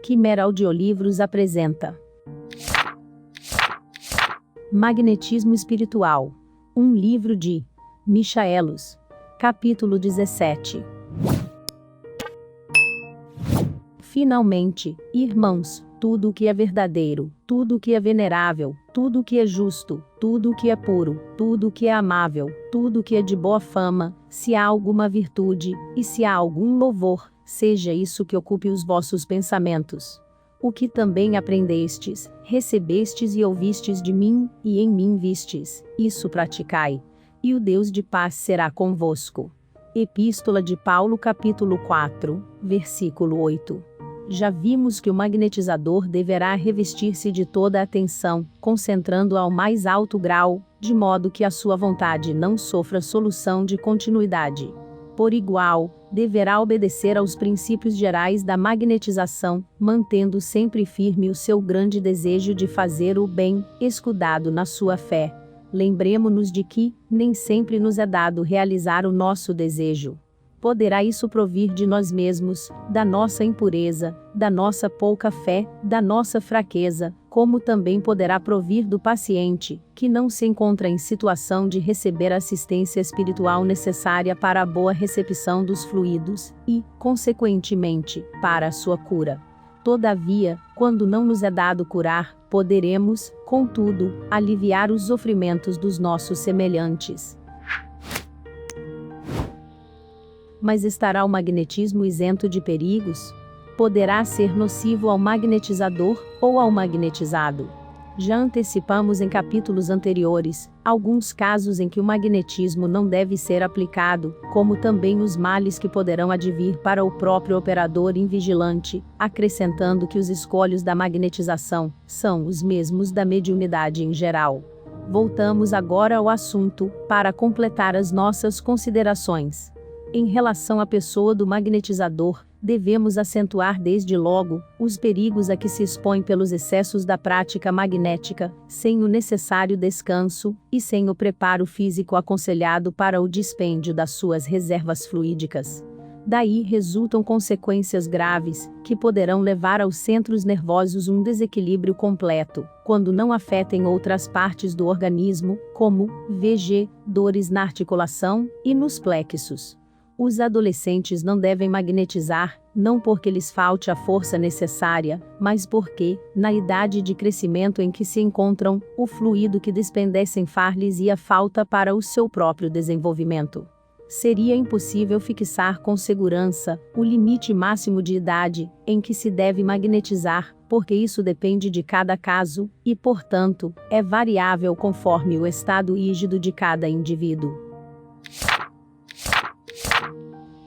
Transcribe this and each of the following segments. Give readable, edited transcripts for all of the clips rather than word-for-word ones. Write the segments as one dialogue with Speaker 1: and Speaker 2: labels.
Speaker 1: Quimera Audiolivros apresenta Magnetismo Espiritual, um livro de Michaelos, capítulo 17. Finalmente, irmãos, tudo o que é verdadeiro, tudo o que é venerável, tudo o que é justo, tudo o que é puro, tudo o que é amável, tudo o que é de boa fama, se há alguma virtude, e se há algum louvor, seja isso que ocupe os vossos pensamentos. O que também aprendestes, recebestes e ouvistes de mim, e em mim vistes, isso praticai, e o Deus de paz será convosco. Epístola de Paulo capítulo 4, versículo 8. Já vimos que o magnetizador deverá revestir-se de toda a atenção, concentrando-a ao mais alto grau, de modo que a sua vontade não sofra solução de continuidade. Por igual, deverá obedecer aos princípios gerais da magnetização, mantendo sempre firme o seu grande desejo de fazer o bem, escudado na sua fé. Lembremo-nos de que, nem sempre nos é dado realizar o nosso desejo. Poderá isso provir de nós mesmos, da nossa impureza, da nossa pouca fé, da nossa fraqueza, como também poderá provir do paciente, que não se encontra em situação de receber a assistência espiritual necessária para a boa recepção dos fluidos, e, consequentemente, para a sua cura. Todavia, quando não nos é dado curar, poderemos, contudo, aliviar os sofrimentos dos nossos semelhantes. Mas estará o magnetismo isento de perigos? Poderá ser nocivo ao magnetizador, ou ao magnetizado? Já antecipamos em capítulos anteriores, alguns casos em que o magnetismo não deve ser aplicado, como também os males que poderão advir para o próprio operador invigilante, acrescentando que os escolhos da magnetização são os mesmos da mediunidade em geral. Voltamos agora ao assunto, para completar as nossas considerações. Em relação à pessoa do magnetizador, devemos acentuar desde logo os perigos a que se expõe pelos excessos da prática magnética, sem o necessário descanso, e sem o preparo físico aconselhado para o dispêndio das suas reservas fluídicas. Daí resultam consequências graves, que poderão levar aos centros nervosos um desequilíbrio completo, quando não afetem outras partes do organismo, como, vg, dores na articulação e nos plexos. Os adolescentes não devem magnetizar, não porque lhes falte a força necessária, mas porque, na idade de crescimento em que se encontram, o fluido que despendessem far-lhes ia falta para o seu próprio desenvolvimento. Seria impossível fixar com segurança o limite máximo de idade em que se deve magnetizar, porque isso depende de cada caso, e, portanto, é variável conforme o estado rígido de cada indivíduo.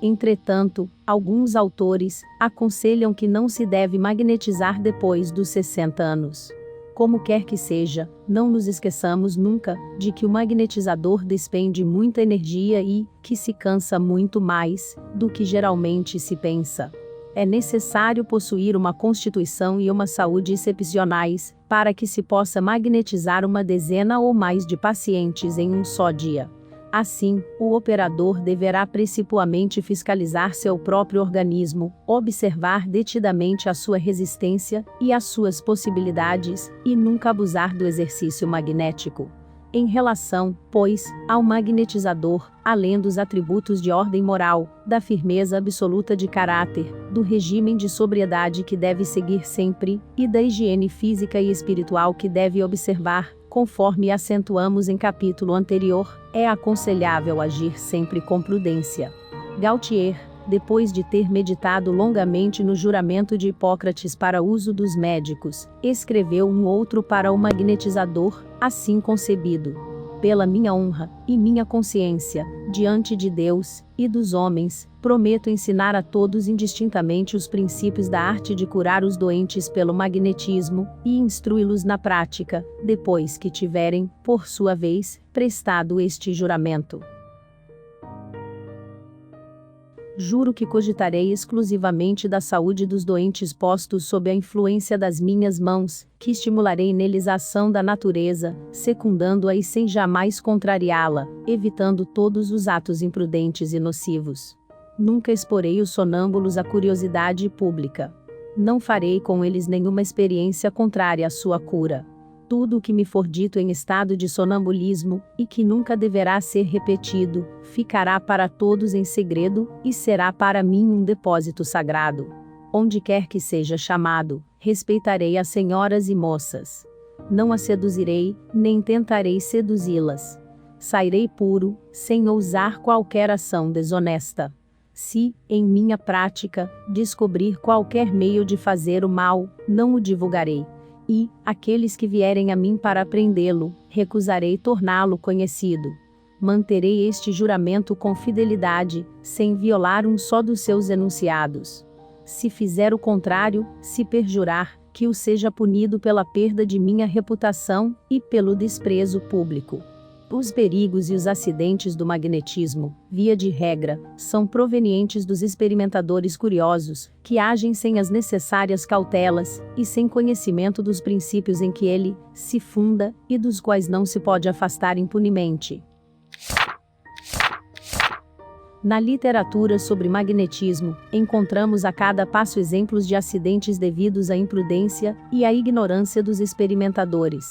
Speaker 1: Entretanto, alguns autores aconselham que não se deve magnetizar depois dos 60 anos. Como quer que seja, não nos esqueçamos nunca de que o magnetizador despende muita energia e que se cansa muito mais do que geralmente se pensa. É necessário possuir uma constituição e uma saúde excepcionais para que se possa magnetizar uma dezena ou mais de pacientes em um só dia. Assim, o operador deverá principalmente fiscalizar seu próprio organismo, observar detidamente a sua resistência e as suas possibilidades, e nunca abusar do exercício magnético. Em relação, pois, ao magnetizador, além dos atributos de ordem moral, da firmeza absoluta de caráter, do regime de sobriedade que deve seguir sempre, e da higiene física e espiritual que deve observar, conforme acentuamos em capítulo anterior, é aconselhável agir sempre com prudência. Gautier, depois de ter meditado longamente no juramento de Hipócrates para uso dos médicos, escreveu um outro para o magnetizador, assim concebido: pela minha honra e minha consciência, diante de Deus e dos homens, prometo ensinar a todos indistintamente os princípios da arte de curar os doentes pelo magnetismo, e instruí-los na prática, depois que tiverem, por sua vez, prestado este juramento. Juro que cogitarei exclusivamente da saúde dos doentes postos sob a influência das minhas mãos, que estimularei neles a ação da natureza, secundando-a e sem jamais contrariá-la, evitando todos os atos imprudentes e nocivos. Nunca exporei os sonâmbulos à curiosidade pública. Não farei com eles nenhuma experiência contrária à sua cura. Tudo o que me for dito em estado de sonambulismo, e que nunca deverá ser repetido, ficará para todos em segredo, e será para mim um depósito sagrado. Onde quer que seja chamado, respeitarei as senhoras e moças. Não as seduzirei, nem tentarei seduzi-las. Sairei puro, sem ousar qualquer ação desonesta. Se, em minha prática, descobrir qualquer meio de fazer o mal, não o divulgarei. E, aqueles que vierem a mim para aprendê-lo, recusarei torná-lo conhecido. Manterei este juramento com fidelidade, sem violar um só dos seus enunciados. Se fizer o contrário, se perjurar, que o seja punido pela perda de minha reputação, e pelo desprezo público. Os perigos e os acidentes do magnetismo, via de regra, são provenientes dos experimentadores curiosos, que agem sem as necessárias cautelas, e sem conhecimento dos princípios em que ele se funda, e dos quais não se pode afastar impunemente. Na literatura sobre magnetismo, encontramos a cada passo exemplos de acidentes devidos à imprudência e à ignorância dos experimentadores.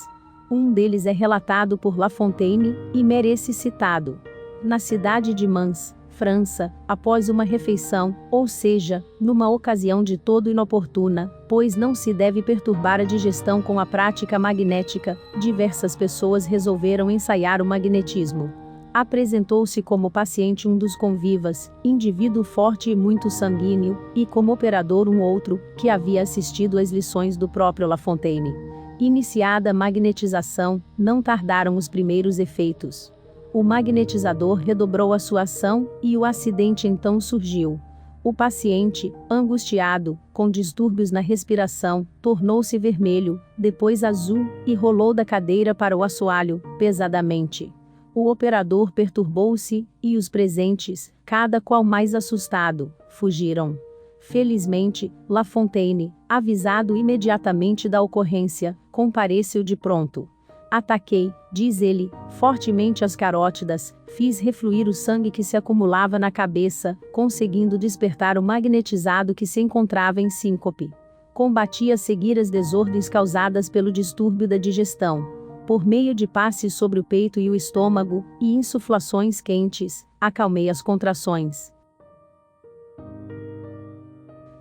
Speaker 1: Um deles é relatado por La Fontaine, e merece citado. Na cidade de Mans, França, após uma refeição, ou seja, numa ocasião de todo inoportuna, pois não se deve perturbar a digestão com a prática magnética, diversas pessoas resolveram ensaiar o magnetismo. Apresentou-se como paciente um dos convivas, indivíduo forte e muito sanguíneo, e como operador um outro, que havia assistido às lições do próprio La Fontaine. Iniciada a magnetização, não tardaram os primeiros efeitos. O magnetizador redobrou a sua ação, e o acidente então surgiu. O paciente, angustiado, com distúrbios na respiração, tornou-se vermelho, depois azul, e rolou da cadeira para o assoalho, pesadamente. O operador perturbou-se, e os presentes, cada qual mais assustado, fugiram. Felizmente, La Fontaine, avisado imediatamente da ocorrência, compareceu de pronto. Ataquei, diz ele, fortemente as carótidas, fiz refluir o sangue que se acumulava na cabeça, conseguindo despertar o magnetizado que se encontrava em síncope. Combati a seguir as desordens causadas pelo distúrbio da digestão. Por meio de passes sobre o peito e o estômago, e insuflações quentes, acalmei as contrações.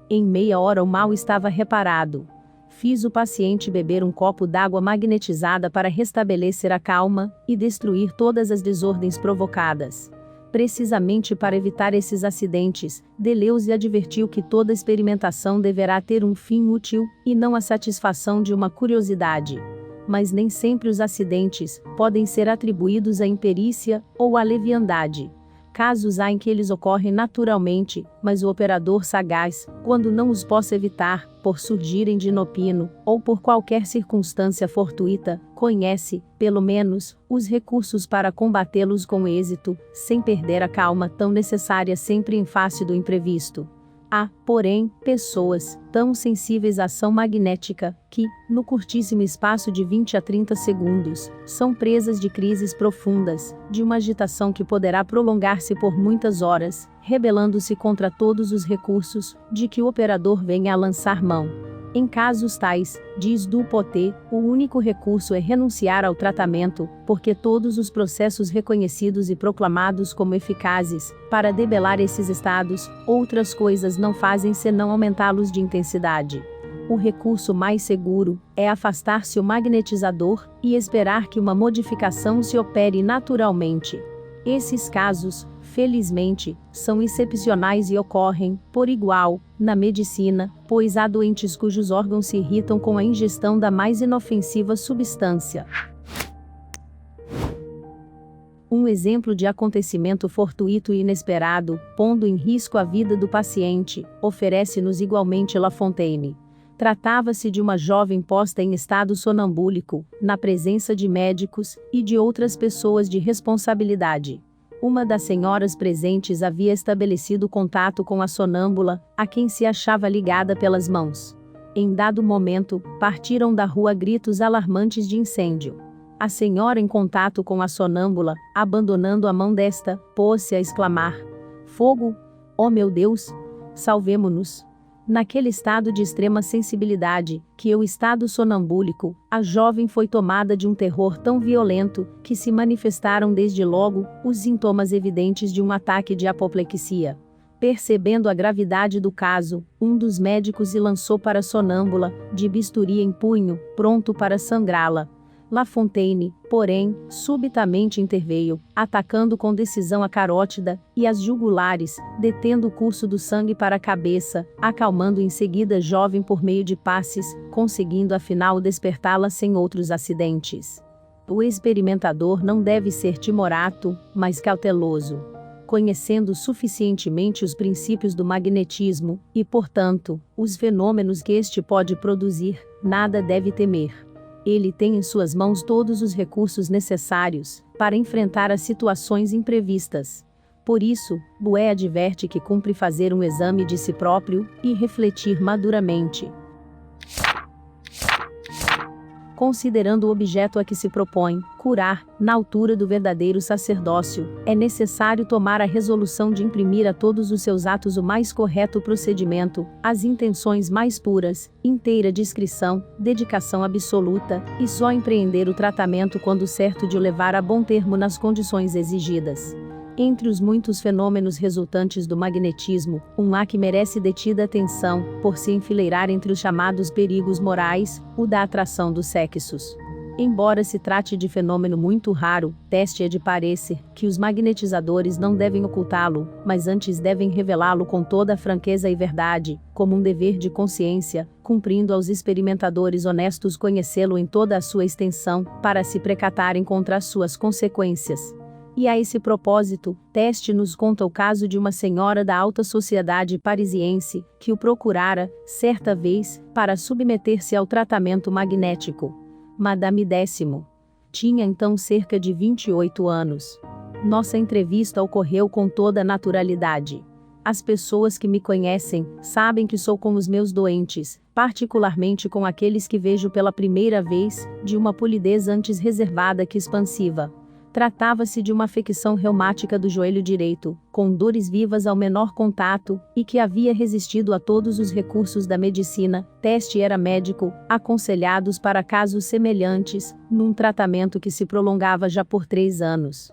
Speaker 1: Em meia hora o mal estava reparado. Fiz o paciente beber um copo d'água magnetizada para restabelecer a calma, e destruir todas as desordens provocadas. Precisamente para evitar esses acidentes, Deleuze advertiu que toda experimentação deverá ter um fim útil, e não a satisfação de uma curiosidade. Mas nem sempre os acidentes podem ser atribuídos à imperícia, ou à leviandade. Casos há em que eles ocorrem naturalmente, mas o operador sagaz, quando não os possa evitar, por surgirem de inopino, ou por qualquer circunstância fortuita, conhece, pelo menos, os recursos para combatê-los com êxito, sem perder a calma tão necessária sempre em face do imprevisto. Há, porém, pessoas, tão sensíveis à ação magnética, que, no curtíssimo espaço de 20 a 30 segundos, são presas de crises profundas, de uma agitação que poderá prolongar-se por muitas horas, rebelando-se contra todos os recursos, de que o operador venha a lançar mão. Em casos tais, diz Dupotet, o único recurso é renunciar ao tratamento, porque todos os processos reconhecidos e proclamados como eficazes, para debelar esses estados, outras coisas não fazem senão aumentá-los de intensidade. O recurso mais seguro é afastar-se o magnetizador, e esperar que uma modificação se opere naturalmente. Esses casos, felizmente, são excepcionais e ocorrem, por igual, na medicina, pois há doentes cujos órgãos se irritam com a ingestão da mais inofensiva substância. Um exemplo de acontecimento fortuito e inesperado, pondo em risco a vida do paciente, oferece-nos igualmente La Fontaine. Tratava-se de uma jovem posta em estado sonambúlico, na presença de médicos e de outras pessoas de responsabilidade. Uma das senhoras presentes havia estabelecido contato com a sonâmbula, a quem se achava ligada pelas mãos. Em dado momento, partiram da rua gritos alarmantes de incêndio. A senhora, em contato com a sonâmbula, abandonando a mão desta, pôs-se a exclamar: "Fogo! Oh meu Deus! Salvemo-nos!" Naquele estado de extrema sensibilidade, que é o estado sonambúlico, a jovem foi tomada de um terror tão violento, que se manifestaram desde logo os sintomas evidentes de um ataque de apoplexia. Percebendo a gravidade do caso, um dos médicos se lançou para a sonâmbula, de bisturi em punho, pronto para sangrá-la. La Fontaine, porém, subitamente interveio, atacando com decisão a carótida e as jugulares, detendo o curso do sangue para a cabeça, acalmando em seguida a jovem por meio de passes, conseguindo afinal despertá-la sem outros acidentes. O experimentador não deve ser timorato, mas cauteloso. Conhecendo suficientemente os princípios do magnetismo, e portanto, os fenômenos que este pode produzir, nada deve temer. Ele tem em suas mãos todos os recursos necessários para enfrentar as situações imprevistas. Por isso, Bué adverte que cumpre fazer um exame de si próprio e refletir maduramente. Considerando o objeto a que se propõe curar, na altura do verdadeiro sacerdócio, é necessário tomar a resolução de imprimir a todos os seus atos o mais correto procedimento, as intenções mais puras, inteira discrição, dedicação absoluta, e só empreender o tratamento quando certo de o levar a bom termo nas condições exigidas. Entre os muitos fenômenos resultantes do magnetismo, um há que merece detida atenção, por se enfileirar entre os chamados perigos morais, o da atração dos sexos. Embora se trate de fenômeno muito raro, teste é de parecer que os magnetizadores não devem ocultá-lo, mas antes devem revelá-lo com toda a franqueza e verdade, como um dever de consciência, cumprindo aos experimentadores honestos conhecê-lo em toda a sua extensão, para se precatarem contra as suas consequências. E a esse propósito, Teste nos conta o caso de uma senhora da alta sociedade parisiense, que o procurara, certa vez, para submeter-se ao tratamento magnético. Madame Décimo. Tinha então cerca de 28 anos. Nossa entrevista ocorreu com toda naturalidade. As pessoas que me conhecem, sabem que sou com os meus doentes, particularmente com aqueles que vejo pela primeira vez, de uma polidez antes reservada que expansiva. Tratava-se de uma afecção reumática do joelho direito, com dores vivas ao menor contato, e que havia resistido a todos os recursos da medicina. Teste era médico, aconselhados para casos semelhantes, num tratamento que se prolongava já por 3 anos.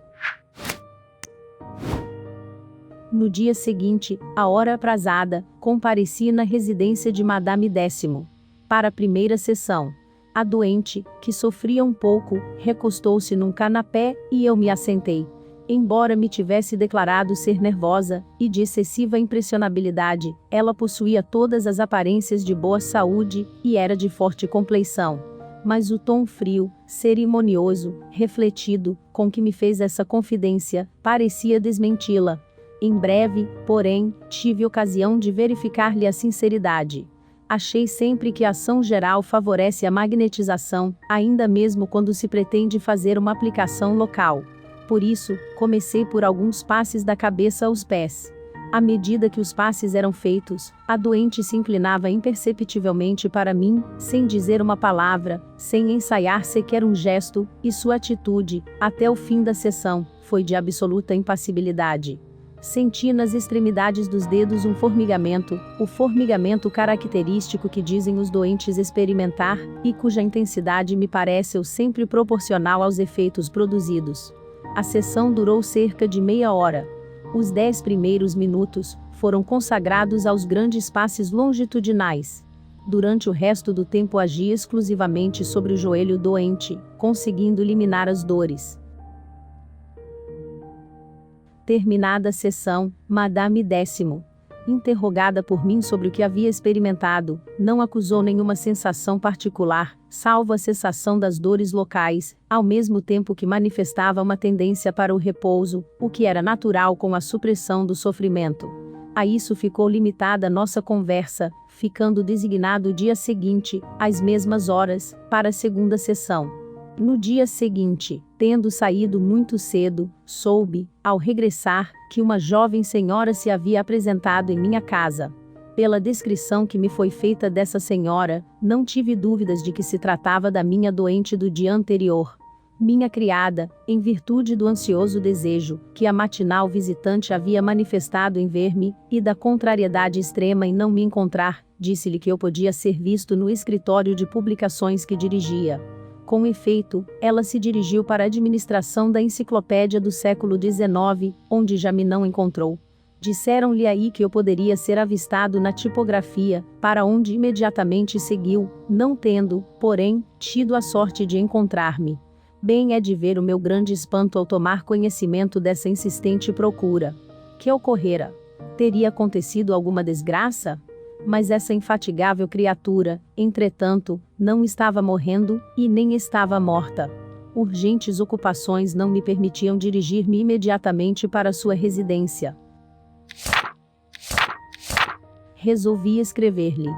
Speaker 1: No dia seguinte, à hora aprazada, compareci na residência de Madame Décimo. Para a primeira sessão. A doente, que sofria um pouco, recostou-se num canapé, e eu me assentei. Embora me tivesse declarado ser nervosa, e de excessiva impressionabilidade, ela possuía todas as aparências de boa saúde, e era de forte compleição. Mas o tom frio, cerimonioso, refletido, com que me fez essa confidência, parecia desmenti-la. Em breve, porém, tive ocasião de verificar-lhe a sinceridade. Achei sempre que a ação geral favorece a magnetização, ainda mesmo quando se pretende fazer uma aplicação local. Por isso, comecei por alguns passes da cabeça aos pés. À medida que os passes eram feitos, a doente se inclinava imperceptivelmente para mim, sem dizer uma palavra, sem ensaiar sequer um gesto, e sua atitude, até o fim da sessão, foi de absoluta impassibilidade. Senti nas extremidades dos dedos um formigamento, o formigamento característico que dizem os doentes experimentar, e cuja intensidade me pareceu sempre proporcional aos efeitos produzidos. A sessão durou cerca de meia hora. Os 10 primeiros minutos foram consagrados aos grandes passes longitudinais. Durante o resto do tempo agi exclusivamente sobre o joelho doente, conseguindo eliminar as dores. Terminada a sessão, Madame Décimo, interrogada por mim sobre o que havia experimentado, não acusou nenhuma sensação particular, salvo a cessação das dores locais, ao mesmo tempo que manifestava uma tendência para o repouso, o que era natural com a supressão do sofrimento. A isso ficou limitada nossa conversa, ficando designado o dia seguinte, às mesmas horas, para a segunda sessão. No dia seguinte, tendo saído muito cedo, soube, ao regressar, que uma jovem senhora se havia apresentado em minha casa. Pela descrição que me foi feita dessa senhora, não tive dúvidas de que se tratava da minha doente do dia anterior. Minha criada, em virtude do ansioso desejo que a matinal visitante havia manifestado em ver-me, e da contrariedade extrema em não me encontrar, disse-lhe que eu podia ser visto no escritório de publicações que dirigia. Com efeito, ela se dirigiu para a administração da enciclopédia do século XIX, onde já me não encontrou. Disseram-lhe aí que eu poderia ser avistado na tipografia, para onde imediatamente seguiu, não tendo, porém, tido a sorte de encontrar-me. Bem é de ver o meu grande espanto ao tomar conhecimento dessa insistente procura. Que ocorrera? Teria acontecido alguma desgraça? Mas essa infatigável criatura, entretanto, não estava morrendo, e nem estava morta. Urgentes ocupações não me permitiam dirigir-me imediatamente para sua residência. Resolvi escrever-lhe.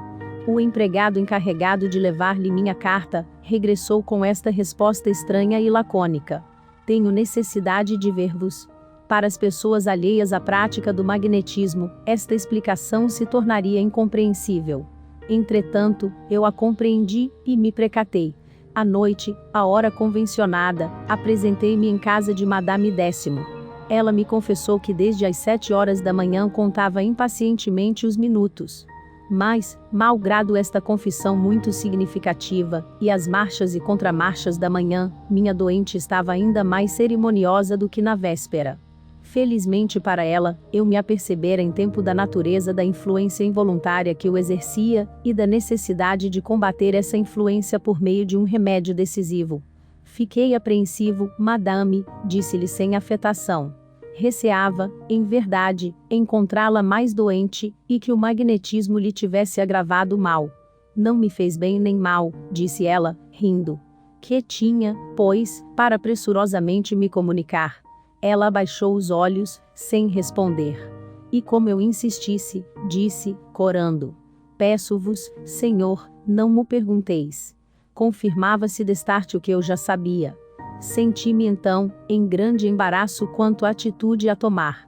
Speaker 1: O empregado encarregado de levar-lhe minha carta, regressou com esta resposta estranha e lacônica: tenho necessidade de ver-vos. Para as pessoas alheias à prática do magnetismo, esta explicação se tornaria incompreensível. Entretanto, eu a compreendi, e me precatei. À noite, à hora convencionada, apresentei-me em casa de Madame Décimo. Ela me confessou que desde as 7 horas da manhã contava impacientemente os minutos. Mas, malgrado esta confissão muito significativa, e as marchas e contramarchas da manhã, minha doente estava ainda mais cerimoniosa do que na véspera. Felizmente para ela, eu me apercebera em tempo da natureza da influência involuntária que o exercia, e da necessidade de combater essa influência por meio de um remédio decisivo. Fiquei apreensivo, madame, disse-lhe sem afetação. Receava, em verdade, encontrá-la mais doente, e que o magnetismo lhe tivesse agravado o mal. Não me fez bem nem mal, disse ela, rindo. Que tinha, pois, para pressurosamente me comunicar? Ela abaixou os olhos, sem responder. E como eu insistisse, disse, corando: peço-vos, Senhor, não mo pergunteis. Confirmava-se destarte o que eu já sabia. Senti-me então, em grande embaraço quanto à atitude a tomar.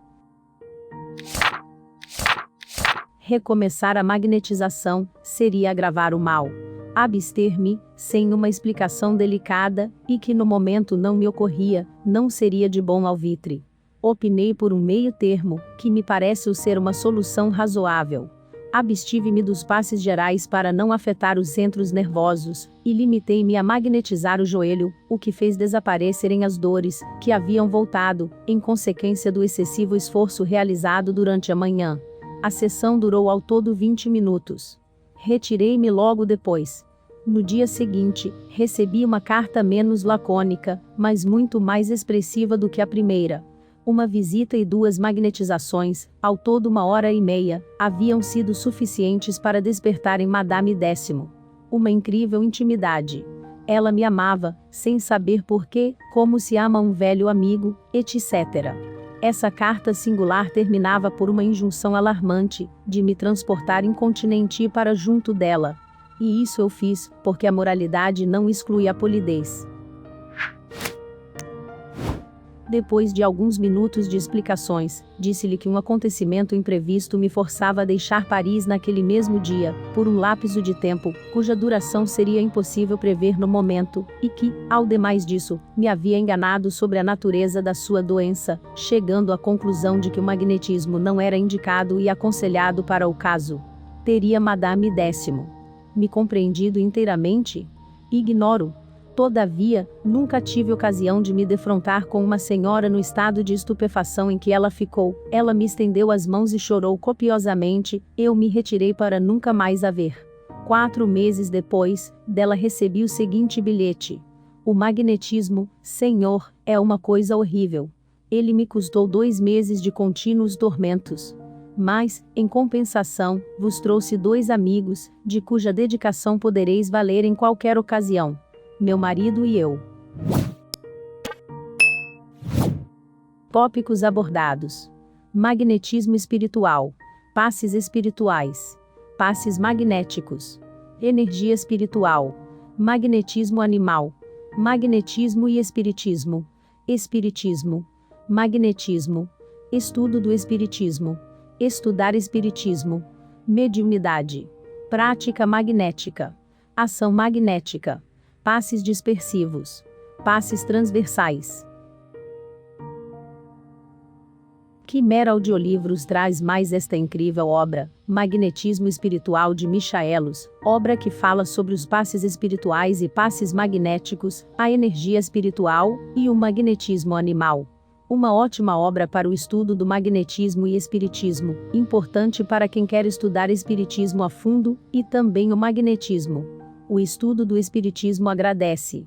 Speaker 1: Recomeçar a magnetização seria agravar o mal. Abster-me, sem uma explicação delicada, e que no momento não me ocorria, não seria de bom alvitre. Opinei por um meio termo, que me parece ser uma solução razoável. Abstive-me dos passes gerais para não afetar os centros nervosos, e limitei-me a magnetizar o joelho, o que fez desaparecerem as dores, que haviam voltado, em consequência do excessivo esforço realizado durante a manhã. A sessão durou ao todo 20 minutos. Retirei-me logo depois. No dia seguinte, recebi uma carta menos lacônica, mas muito mais expressiva do que a primeira. Uma visita e 2 magnetizações, ao todo 1h30, haviam sido suficientes para despertar em Madame Décimo uma incrível intimidade. Ela me amava, sem saber porquê, como se ama um velho amigo, etc. Essa carta singular terminava por uma injunção alarmante, de me transportar incontinenti para junto dela. E isso eu fiz, porque a moralidade não exclui a polidez. Depois de alguns minutos de explicações, disse-lhe que um acontecimento imprevisto me forçava a deixar Paris naquele mesmo dia, por um lapso de tempo, cuja duração seria impossível prever no momento, e que, ao demais disso, me havia enganado sobre a natureza da sua doença, chegando à conclusão de que o magnetismo não era indicado e aconselhado para o caso. Teria Madame Décimo me compreendido inteiramente? Ignoro. Todavia, nunca tive ocasião de me defrontar com uma senhora no estado de estupefação em que ela ficou. Ela me estendeu as mãos e chorou copiosamente, eu me retirei para nunca mais a ver. 4 meses depois, dela recebi o seguinte bilhete: o magnetismo, senhor, é uma coisa horrível. Ele me custou 2 meses de contínuos tormentos. Mas, em compensação, vos trouxe 2 amigos, de cuja dedicação podereis valer em qualquer ocasião. Meu marido e eu. Tópicos abordados: magnetismo espiritual, passes espirituais, passes magnéticos, energia espiritual, magnetismo animal, magnetismo e espiritismo, espiritismo, magnetismo, estudo do espiritismo, estudar espiritismo, mediunidade, prática magnética, ação magnética, passes dispersivos, Passes transversais. Quimera Audiolivros traz mais esta incrível obra, Magnetismo Espiritual de Michaelos, obra que fala sobre os passes espirituais e passes magnéticos, a energia espiritual e o magnetismo animal. Uma ótima obra para o estudo do magnetismo e espiritismo, importante para quem quer estudar espiritismo a fundo, e também o magnetismo. O estudo do espiritismo agradece.